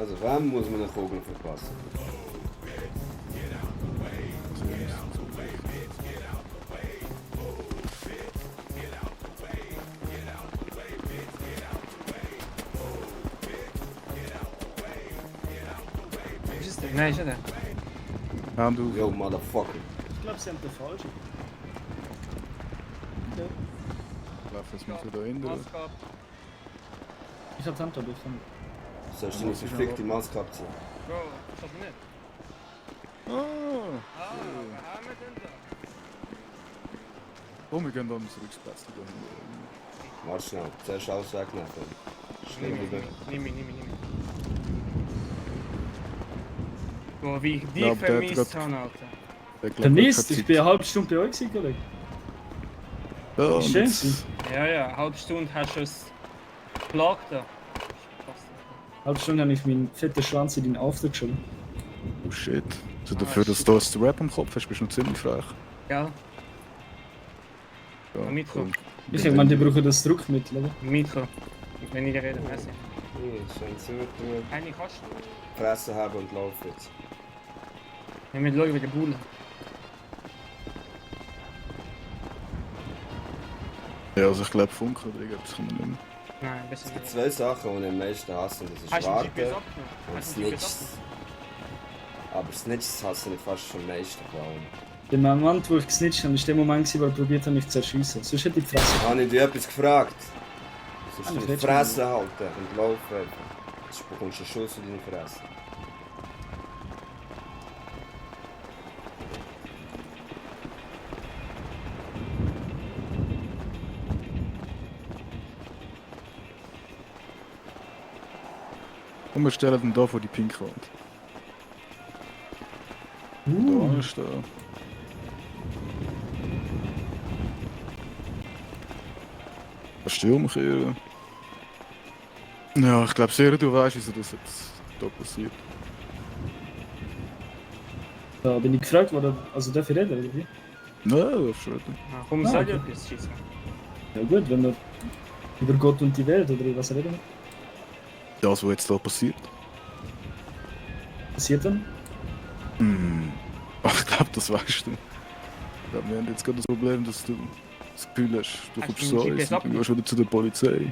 Also wenn, muss man eine Kugel verpassen. Ist es der? Nein, ist er der. Hand auf. Yo, Motherfucker. Ich glaube, sie haben den falschen. Okay. Lauf jetzt mal so da hinten. Maske ab. Ich hab's Hand durch. Sollst du nicht verfickte Maske abziehen? Bro, das nicht. Ah! Ah, wir haben den da. Oh, wir gehen dann zurück ins Platz. Warte schnell, zuerst alles wegnehmen. Schlimm wieder. Nimm mich. Bro, wie ich dich Glaub, der hat vermisst grad- habe, Alter. Vermisst? Ich bin eine halbe Stunde bei euch gewesen, Kollege. Ja, und Schön jetzt- Ja, eine halbe Stunde hast du es geplagt da. Eine halbe Stunde habe ich meinen fetten Schwanz in deinen Auftritt geschoben. Oh shit. Also dafür, dass du das Rap am Kopf hast, bist du noch ziemlich frech. Ja, Ja, Mikro. cool. Ich meine, die brauchen das Druckmittel, oder? Mikro. Wenn ich rede, weiß ich. Schön zu tun. Eine Kosten. Fresse haben und laufen jetzt. Wir müssen schauen, wie der Bull. Ja, also ich glaube Funken oder irgendwas kann man nicht mehr. Nein, besser Es gibt nicht. zwei Sachen, die ich am meisten hasse. Das ist Hast du den Warten GPS abgenommen? und Hast du den GPS Snitches. abgenommen? Aber Snitches hasse ich fast schon am meisten. Der Moment, wo ich gesnitcht habe, war der Moment, wo er probiert hat, mich zu erschiessen. Sonst hätte ich die Fresse. Habe ich dich etwas gefragt? Ah, Sollst du das die wird schon Fresse halten und laufen? Sonst bekommst du einen Schuss in deine Fresse. Und wir stellen den da vor die pinke Wand. Da ist der. Kannst du umkehren? Ja, ich glaube sehr, du weißt, wieso das jetzt da passiert. Da bin ich gefragt worden, also darf ich reden, oder wie? Nein, darfst du reden. Ah, komm, Ah, sag okay. etwas, schieß mal. Ja gut, wenn wir über Gott und die Welt, oder über was reden wir? Das, was jetzt da passiert. Passiert dann? Ach, ich glaube, das weißt du. Ich glaub, wir haben jetzt gerade das Problem, dass du das Gefühl hast, du Hast kommst du so den eins GPS und dann gehst du wieder zu der Polizei.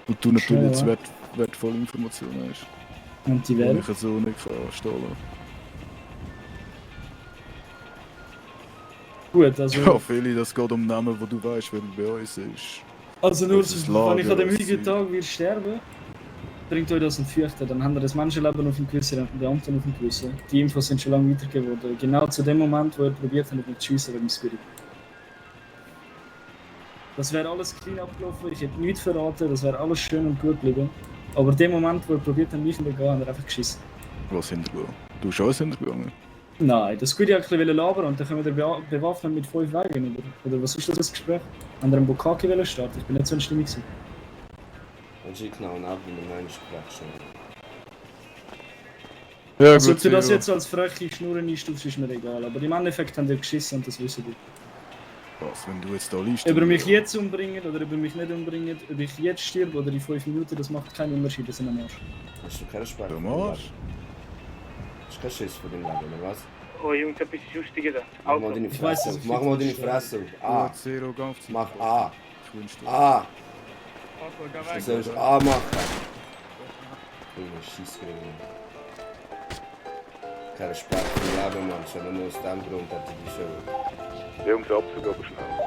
Und du natürlich Ja. jetzt wertvolle Informationen hast, Und die die Welt? ich so nicht stehlen Gut, also... kann. Ja, viele, das geht um Namen, wo du weißt, wer bei uns ist. Also nur, Das ist wenn ich an dem Lager, heutigen das Tag will sterben, bringt euch das und fürchten. Dann haben wir das Menschenleben auf dem Gewissen, den Beamten auf dem Gewissen. Die Infos sind schon lange weitergegeben worden. Genau zu dem Moment, wo er probiert hat, mich zu schiessen wegen dem Spirit. Das wäre alles clean abgelaufen, ich hätte nichts verraten, das wäre alles schön und gut geblieben. Aber in dem Moment, wo er probiert hat, mich zu gehen, hat er einfach geschissen. Was hintergegangen? Du bist alles hintergegangen? Nein, das Gute hat ein bisschen labern und dann können wir den bewaffnen mit 5 Wegen. Oder was ist das Gespräch? An einem Bukaki starten, ich bin nicht so in Stimmung gewesen. Und ich genau ab, wie der Mensch spricht schon. Ja, Also ob du das Theo. jetzt als freche Schnur einstufst, ist mir egal. Aber im Endeffekt haben die geschissen und das wissen die. Was, wenn du jetzt da liest? Ob er mich jetzt umbringen oder ob er mich nicht umbringen, ob ich jetzt stirb oder in 5 Minuten, das macht keinen Unterschied, das sind am Arsch. Hast du keinen Respekt? Du vor deinem machst. Leben? Hast du keinen Schiss vor deinem Leben, oder was? Oh Jungs, etwas Lustiges da. Mach mal deine Ich weiß, Fresse dass auf. ich Mach mal deine viel Fresse auf. Ah. A. Zero, ganz Mach A. Ich wünsche dir. A. Auto, geh Du weg. sollst A machen. Junge, Scheissgring. Kein Respekt vor deinem Leben, Mann. Schon nur aus dem Grund hat er die Show. Jungs, Abzug aber schnell.